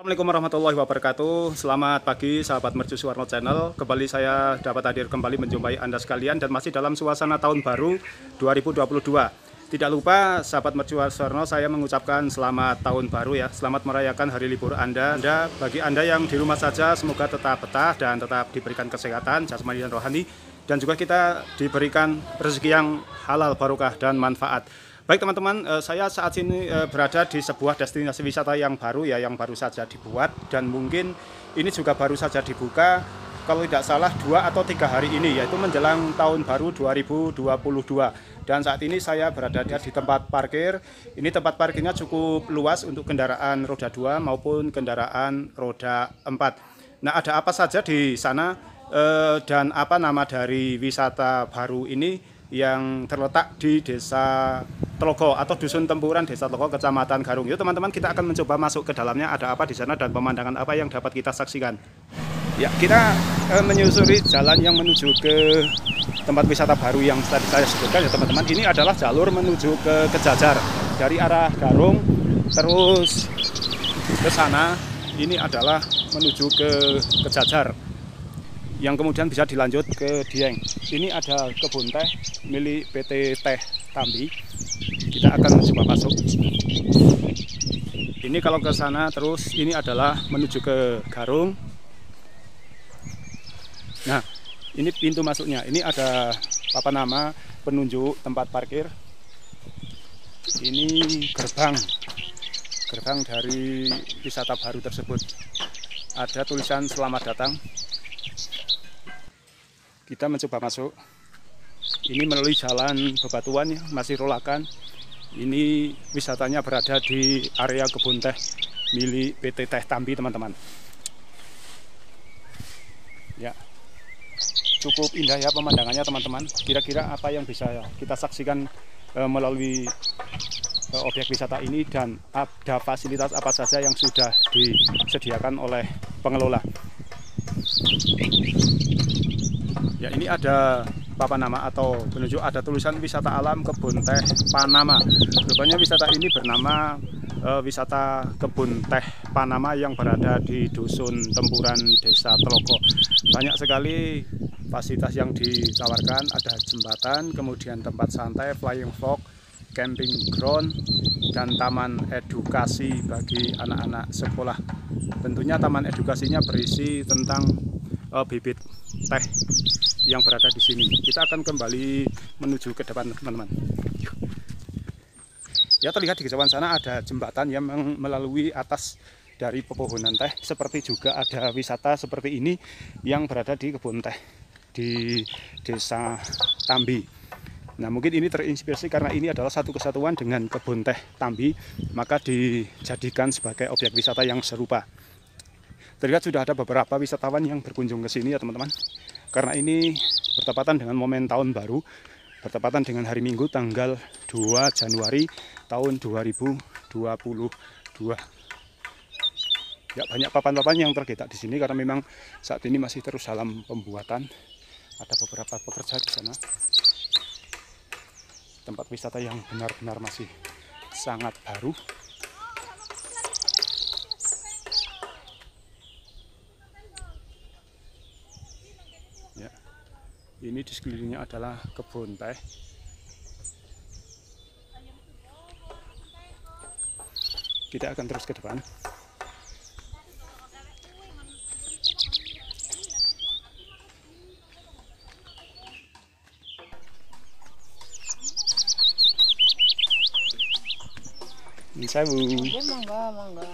Assalamualaikum warahmatullahi wabarakatuh. Selamat pagi sahabat Mercusuarno Channel. Kembali saya dapat hadir kembali menjumpai Anda sekalian dan masih dalam suasana tahun baru 2022. Tidak lupa sahabat Mercusuarno, saya mengucapkan selamat tahun baru ya. Selamat merayakan hari libur Anda. Bagi Anda yang di rumah saja, semoga tetap betah dan tetap diberikan kesehatan jasmani dan rohani, dan juga kita diberikan rezeki yang halal, barokah dan manfaat. Baik teman-teman, saya saat ini berada di sebuah destinasi wisata yang baru ya, yang baru saja dibuat dan mungkin ini juga baru saja dibuka kalau tidak salah 2 atau 3 hari ini, yaitu menjelang tahun baru 2022. Dan saat ini saya berada di tempat parkir. Ini tempat parkirnya cukup luas untuk kendaraan roda 2 maupun kendaraan roda 4. Nah, ada apa saja di sana dan apa nama dari wisata baru ini yang terletak di Desa Tlogo atau Dusun Tempuran, Desa Tlogo, Kecamatan Garung. Yuk teman-teman, kita akan mencoba masuk ke dalamnya, ada apa di sana dan pemandangan apa yang dapat kita saksikan. Ya, kita menyusuri jalan yang menuju ke tempat wisata baru yang tadi saya sebutkan ya teman-teman. Ini adalah jalur menuju ke Kejajar dari arah Garung terus ke sana. Ini adalah menuju ke Kejajar yang kemudian bisa dilanjut ke Dieng. Ini ada kebun teh milik PT Teh Tambi. Kita akan mencoba masuk. Ini kalau ke sana terus ini adalah menuju ke Garung. Nah, ini pintu masuknya. Ini ada apa nama penunjuk tempat parkir. Ini gerbang dari wisata baru tersebut. Ada tulisan selamat datang. Kita mencoba masuk. Ini melalui jalan bebatuan ya, masih rolakan. Ini wisatanya berada di area kebun teh milik PT Teh Tambi teman-teman. Ya, cukup indah ya pemandangannya teman-teman. Kira-kira apa yang bisa kita saksikan melalui objek wisata ini dan ada fasilitas apa saja yang sudah disediakan oleh pengelola. Ya, ini ada papan nama atau penunjuk, ada tulisan wisata alam kebun teh Panama. Rupanya wisata ini bernama wisata kebun teh Panama yang berada di Dusun Tempuran, Desa Tlogo. Banyak sekali fasilitas yang ditawarkan, ada jembatan, kemudian tempat santai, flying fox, camping ground, dan taman edukasi bagi anak-anak sekolah. Tentunya taman edukasinya berisi tentang bibit teh yang berada di sini. Kita akan kembali menuju ke depan teman-teman. Ya, terlihat di kejauhan sana ada jembatan yang melalui atas dari pepohonan teh. Seperti juga ada wisata seperti ini yang berada di kebun teh di Desa Tambi. Nah, mungkin ini terinspirasi karena ini adalah satu kesatuan dengan kebun teh Tambi, maka dijadikan sebagai objek wisata yang serupa. Terlihat sudah ada beberapa wisatawan yang berkunjung ke sini ya teman-teman. Karena ini bertepatan dengan momen tahun baru, bertepatan dengan hari Minggu tanggal 2 Januari tahun 2022. Ya, banyak papan-papan yang tergeletak di sini karena memang saat ini masih terus dalam pembuatan. Ada beberapa pekerja di sana. Tempat wisata yang benar-benar masih sangat baru. Ya, ini di sekelilingnya adalah kebun teh. Kita akan terus ke depan. Ini saya mangga.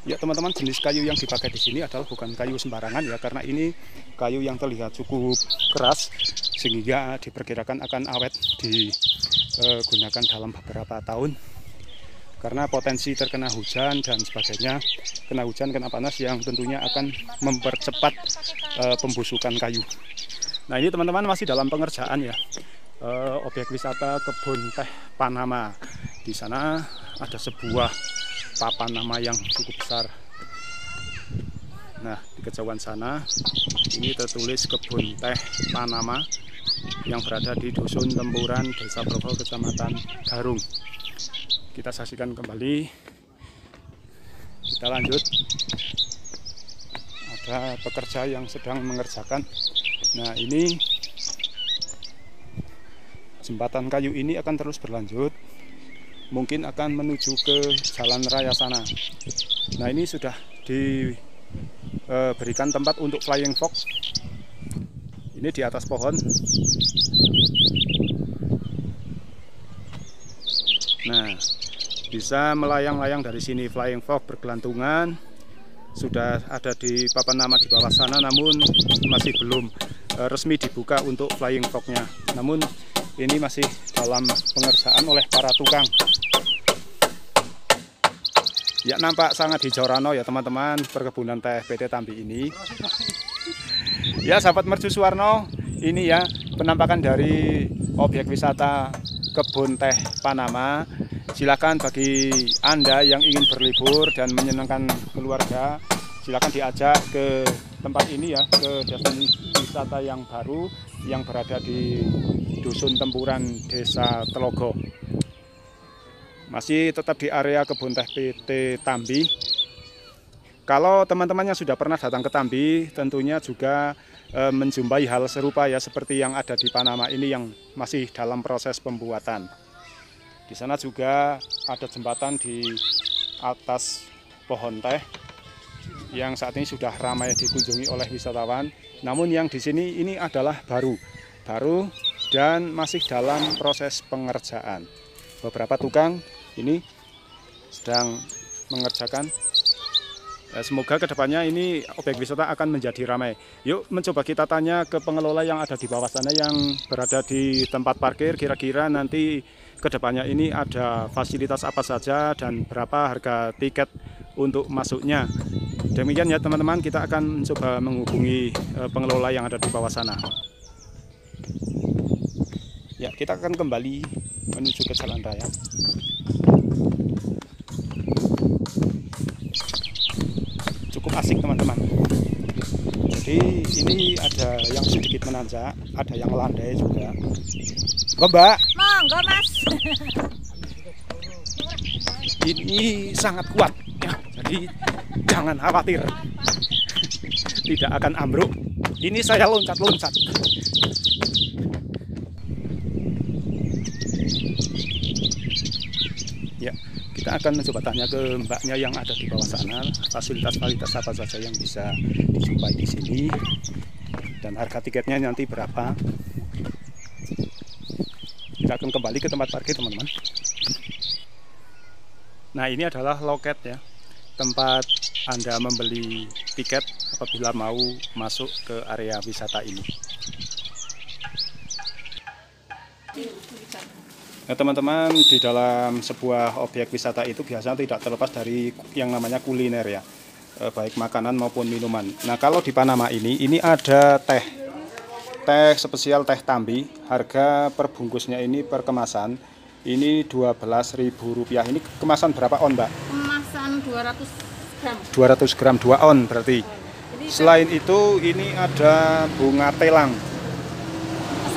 Ya teman-teman, jenis kayu yang dipakai di sini adalah bukan kayu sembarangan ya, karena ini kayu yang terlihat cukup keras sehingga diperkirakan akan awet digunakan dalam beberapa tahun karena potensi terkena hujan dan sebagainya, kena hujan, kena panas yang tentunya akan mempercepat pembusukan kayu. Nah, ini teman-teman masih dalam pengerjaan ya, objek wisata kebun teh Panama. Di sana ada sebuah papan nama yang cukup besar. Nah, di kejauhan sana ini tertulis kebun teh Panama yang berada di Dusun Tempuran, Desa Tlogo, Kecamatan Garung. Kita saksikan kembali. Kita lanjut. Ada pekerja yang sedang mengerjakan. Nah, ini jembatan kayu ini akan terus berlanjut. Mungkin akan menuju ke jalan raya sana. Nah, ini sudah diberikan tempat untuk flying fox. Ini di atas pohon. Nah, bisa melayang-layang dari sini. Flying fox bergelantungan. Sudah ada di papan nama di bawah sana, namun masih belum resmi dibuka untuk flying fox-nya. Namun ini masih dalam pengerjaan oleh para tukang. Ya, nampak sangat hijau rano ya teman-teman perkebunan teh PT Tambi ini. Ya, sahabat mercusuarno, ini ya penampakan dari objek wisata kebun teh Panama. Silakan bagi Anda yang ingin berlibur dan menyenangkan keluarga, silakan diajak ke tempat ini ya, ke destinasi wisata yang baru yang berada di Dusun Tempuran, Desa Telogo. Masih tetap di area kebun teh PT Tambi. Kalau teman-teman yang sudah pernah datang ke Tambi, tentunya juga menjumpai hal serupa ya, seperti yang ada di Panama ini yang masih dalam proses pembuatan. Di sana juga ada jembatan di atas pohon teh yang saat ini sudah ramai dikunjungi oleh wisatawan. Namun yang di sini ini adalah baru dan masih dalam proses pengerjaan. Beberapa tukang ini sedang mengerjakan. Semoga kedepannya ini objek wisata akan menjadi ramai. Yuk mencoba kita tanya ke pengelola yang ada di bawah sana yang berada di tempat parkir. Kira-kira nanti kedepannya ini ada fasilitas apa saja dan berapa harga tiket untuk masuknya. Demikian ya teman-teman, kita akan mencoba menghubungi pengelola yang ada di bawah sana. Ya, kita akan kembali menuju ke jalan raya. Cukup asik teman-teman. Jadi ini ada yang sedikit menanjak, ada yang landai juga. Kok Mbak? Monggo Mas. Ini sangat kuat ya, jadi jangan khawatir. Tidak akan ambruk. Ini saya loncat-loncat. Ya, kita akan mencoba tanya ke mbaknya yang ada di bawah sana, fasilitas-fasilitas apa saja yang bisa dijumpai di sini dan harga tiketnya nanti berapa. Kita akan kembali ke tempat parkir teman-teman. Nah, ini adalah loket ya, tempat Anda membeli tiket apabila mau masuk ke area wisata ini. Nah teman-teman, di dalam sebuah objek wisata itu biasanya tidak terlepas dari yang namanya kuliner ya, baik makanan maupun minuman. Nah kalau di Panama ini ada teh spesial teh Tambi. Harga per bungkusnya ini per kemasan ini Rp12.000. Ini kemasan berapa on Mbak? Kemasan 200 gram. 200 gram 2 on berarti. Selain itu ini ada bunga telang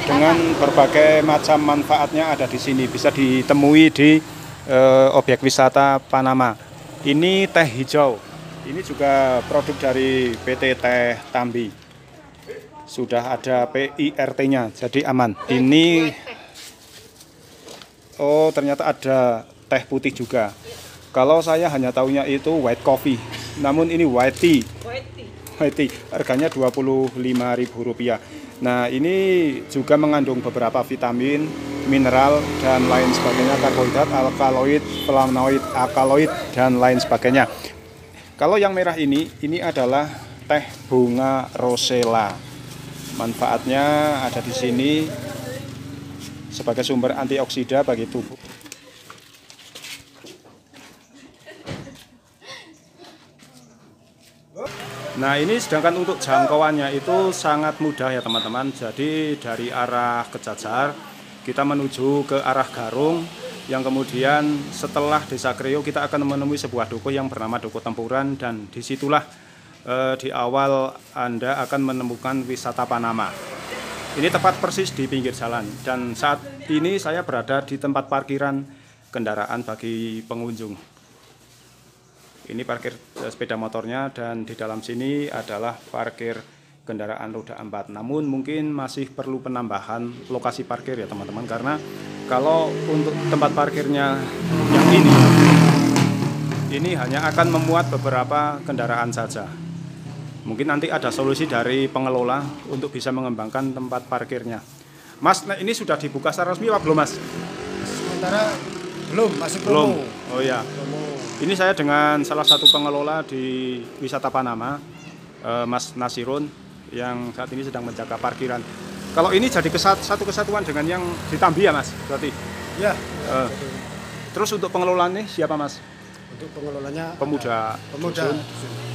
dengan berbagai macam manfaatnya ada di sini, bisa ditemui di objek wisata Panama. Ini teh hijau, ini juga produk dari PT Teh Tambi. Sudah ada PIRT-nya, jadi aman. Ini oh ternyata ada teh putih juga. Kalau saya hanya tahunya itu white coffee, namun ini white tea. Harganya Rp25.000. Nah ini juga mengandung beberapa vitamin, mineral dan lain sebagainya, karbohidrat, alkaloid, flavonoid, alkaloid dan lain sebagainya. Kalau yang merah ini adalah teh bunga rosella. Manfaatnya ada di sini sebagai sumber antioksida bagi tubuh. Nah ini sedangkan untuk jangkauannya itu sangat mudah ya teman-teman. Jadi dari arah Kejajar kita menuju ke arah Garung, yang kemudian setelah Desa Kreo kita akan menemui sebuah dukuh yang bernama Dukuh Tempuran, dan disitulah di awal Anda akan menemukan wisata Panama. Ini tepat persis di pinggir jalan, dan saat ini saya berada di tempat parkiran kendaraan bagi pengunjung. Ini parkir sepeda motornya, dan di dalam sini adalah parkir kendaraan roda 4. Namun mungkin masih perlu penambahan lokasi parkir ya teman-teman, karena kalau untuk tempat parkirnya yang ini hanya akan memuat beberapa kendaraan saja. Mungkin nanti ada solusi dari pengelola untuk bisa mengembangkan tempat parkirnya. Mas, nah ini sudah dibuka secara resmi apa belum, Mas? Sementara belum, masih Belum. promo. Oh ya. Ini saya dengan salah satu pengelola di wisata Panama, Mas Nasirun, yang saat ini sedang menjaga parkiran. Kalau ini jadi satu kesatuan dengan yang di Tambi ya, Mas? Berarti. Ya. Terus untuk pengelolaannya siapa, Mas? Untuk pengelolanya Pemuda. Pemuda. Dusun.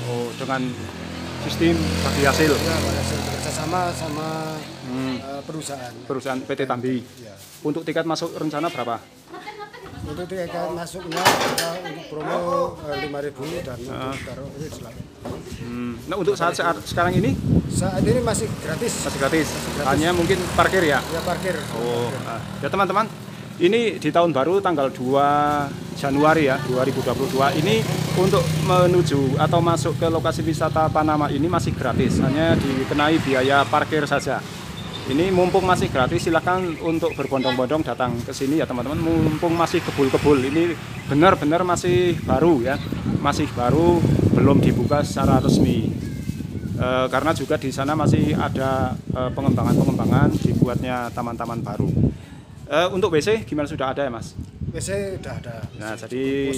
Oh, dengan sistem bagi hasil. Ya, bekerjasama sama perusahaan PT Tambi. Ya. Untuk tiket masuk rencana berapa? Untuk tiket masuknya untuk promo 5.000 dan untuk taruh ini selalu. Nah, untuk saat sekarang ini Saat ini masih gratis. masih gratis. Hanya mungkin parkir ya. Ya, parkir. Oh, ya teman-teman, ini di tahun baru tanggal 2 Januari ya 2022 ini untuk menuju atau masuk ke lokasi wisata Panama ini masih gratis, hanya dikenai biaya parkir saja. Ini mumpung masih gratis, silahkan untuk berbondong-bondong datang ke sini ya teman-teman. Mumpung masih kebul-kebul, ini benar-benar masih baru ya, masih baru, belum dibuka secara resmi. Karena juga di sana masih ada pengembangan-pengembangan dibuatnya taman-taman baru. Untuk WC gimana, sudah ada ya, Mas? WC udah ada. Nah, jadi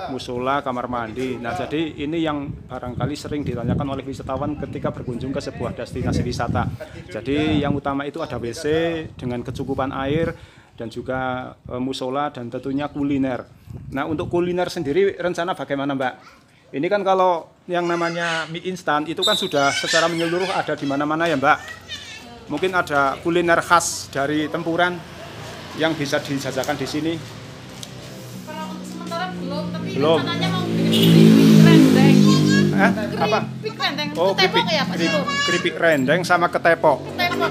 musola, kamar mandi. Nah, jadi ini yang barangkali sering ditanyakan oleh wisatawan ketika berkunjung ke sebuah destinasi wisata. Jadi yang utama itu ada WC dengan kecukupan air, dan juga musola, dan tentunya kuliner. Nah, untuk kuliner sendiri rencana bagaimana, Mbak? Ini kan kalau yang namanya mie instan itu kan sudah secara menyeluruh ada di mana-mana ya, Mbak. Mungkin ada kuliner khas dari Tempuran yang bisa dijajakan di sini. Kalau untuk sementara belum, tapi Belum. rencananya mau bikin keripik rendeng. Apa? Keripik rendeng. Oh, Ketepok ya, Pak Sito? keripik rendeng sama ketepok. Ketepok.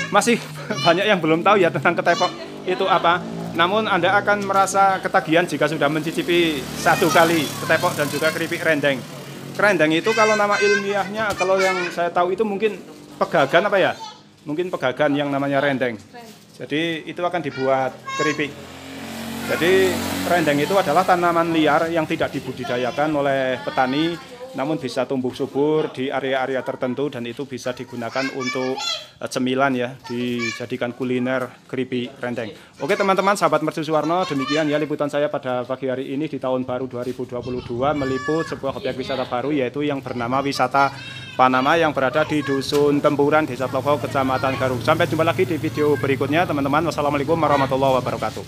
Masih banyak yang belum tahu ya tentang ketepok itu apa. Namun Anda akan merasa ketagihan jika sudah mencicipi satu kali ketepok dan juga keripik rendeng. Rendeng itu kalau nama ilmiahnya, kalau yang saya tahu itu mungkin pegagan apa ya? Mungkin pegagan yang namanya rendeng. Jadi itu akan dibuat keripik. Jadi rendeng itu adalah tanaman liar yang tidak dibudidayakan oleh petani, namun bisa tumbuh subur di area-area tertentu, dan itu bisa digunakan untuk cemilan ya, dijadikan kuliner keripik rendeng. Oke teman-teman, sahabat Mercu Suwarno, demikian ya liputan saya pada pagi hari ini di tahun baru 2022 meliput sebuah objek wisata baru, yaitu yang bernama wisata Panama yang berada di Dusun Tempuran, Desa Tlogo, Kecamatan Garut. Sampai jumpa lagi di video berikutnya teman-teman. Wassalamualaikum warahmatullahi wabarakatuh.